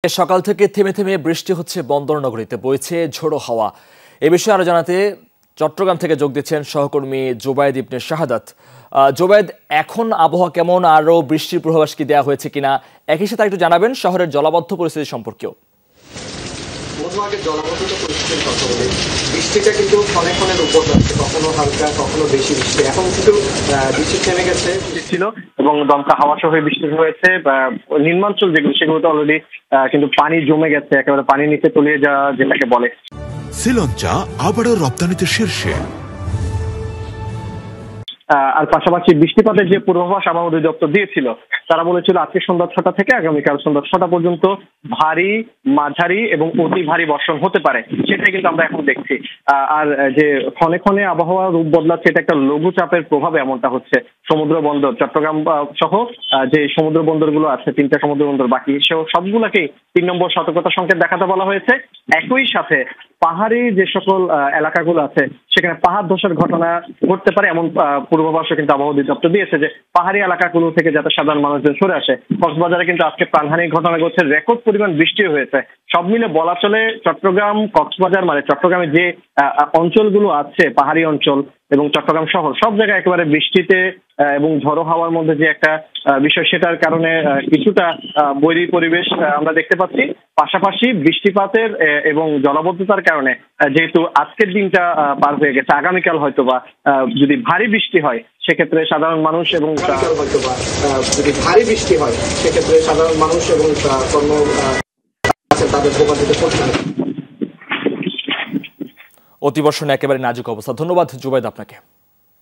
সকাল থেকে থেমে থেমে বৃষ্টি হচ্ছে বন্দরনগরীতে, বইছে ঝোড়ো হাওয়া। এ বিষয়ে আরো জানাতে চট্টগ্রাম থেকে যোগ দিচ্ছেন সহকর্মী জোবায়েদ ইবনে শাহাদাত। জোবায়েদ, এখন আবহাওয়া কেমন, আরো বৃষ্টির পূর্বাভাস কি দেওয়া হয়েছে কিনা, একই সাথে একটু জানাবেন শহরের জলাবদ্ধ পরিস্থিতি সম্পর্কেও। জলাবদ্ধতা পরিস্থিতির কথা বলি, বৃষ্টিটা কিন্তু ক্ষণে ক্ষণে উপর যাচ্ছে, কখনো হালকা কখনো বেশি বৃষ্টি। এখন কিন্তু বৃষ্টি থেমে গেছে ছিল এবং দমকা হাওয়া সহ বৃষ্টি হয়েছে। নিম্নাঞ্চল যেগুলো সেগুলোতে অলরেডি কিন্তু পানি জমে গেছে, একেবারে পানি নিচে তলিয়ে যাওয়া যেটাকে বলে। শ্রীলঙ্কা আবারও রপ্তানিতে শীর্ষে। আর পাশাপাশি বৃষ্টিপাতের যে পূর্বাভাস আবহাওয়া অধিদপ্তর দিয়েছিল, তারা বলেছিল আজকে সন্ধ্যা 6টা থেকে আগামীকাল সন্ধ্যা 6টা পর্যন্ত ভারী, মাঝারি এবং অতি ভারী বর্ষণ হতে পারে, সেটাই কিন্তু আমরা এখন দেখছি। আর যে ক্ষণে ক্ষণে আবহাওয়া রূপ বদলাচ্ছে, এটা একটা লঘুচাপের প্রভাবে এমনটা হচ্ছে। সমুদ্র বন্দর চট্টগ্রাম সহ যে সমুদ্র বন্দরগুলো আছে, 3টা সমুদ্র বন্দর, বাকি সবগুলোকেই 3 নম্বর সতর্কতা সংকেত দেখাতে বলা হয়েছে। একই সাথে পাহাড়ি যে সকল এলাকাগুলো আছে সেখানে পাহাড় ধসের ঘটনা ঘটতে পারে এমন পূর্বাভাসও কিন্তু আবহাওয়া অধিদপ্তর দিয়েছে, যে পাহাড়ি এলাকাগুলো থেকে যাতে সাধারণ মানুষজন সরে আসে। কক্সবাজারে কিন্তু আজকে প্রাণহানির ঘটনা ঘটছে, রেকর্ড পরিমাণ বৃষ্টি হয়েছে। সব মিলে বলা চলে চট্টগ্রাম কক্সবাজার মানে চট্টগ্রামে যে অঞ্চলগুলো আছে, পাহাড়ি অঞ্চল এবং চট্টগ্রাম শহর, সব জায়গায় একেবারে বৃষ্টিতে এবং ঝড়ো হাওয়ার মধ্যে যে একটা বিষয়, সেটার কারণে কিছুটা বৈরী পরিবেশ আমরা দেখতে পাচ্ছি। পাশাপাশি বৃষ্টিপাতের এবং জলাবদ্ধতার কারণে যেহেতু আজকের দিনটা পার হয়ে গেছে, আগামীকাল হয়তোবা যদি ভারী বৃষ্টি হয় সেক্ষেত্রে সাধারণ মানুষ এবং যদি ভারী বৃষ্টি হয় সেক্ষেত্রে সাধারণ মানুষ এবং কর্ম তাদের ভোগান্তিতে পড়তে হবে। অতিবর্ষণে একেবারে নাজুক অবস্থা। ধন্যবাদ জোবায়েদ আপনাকে।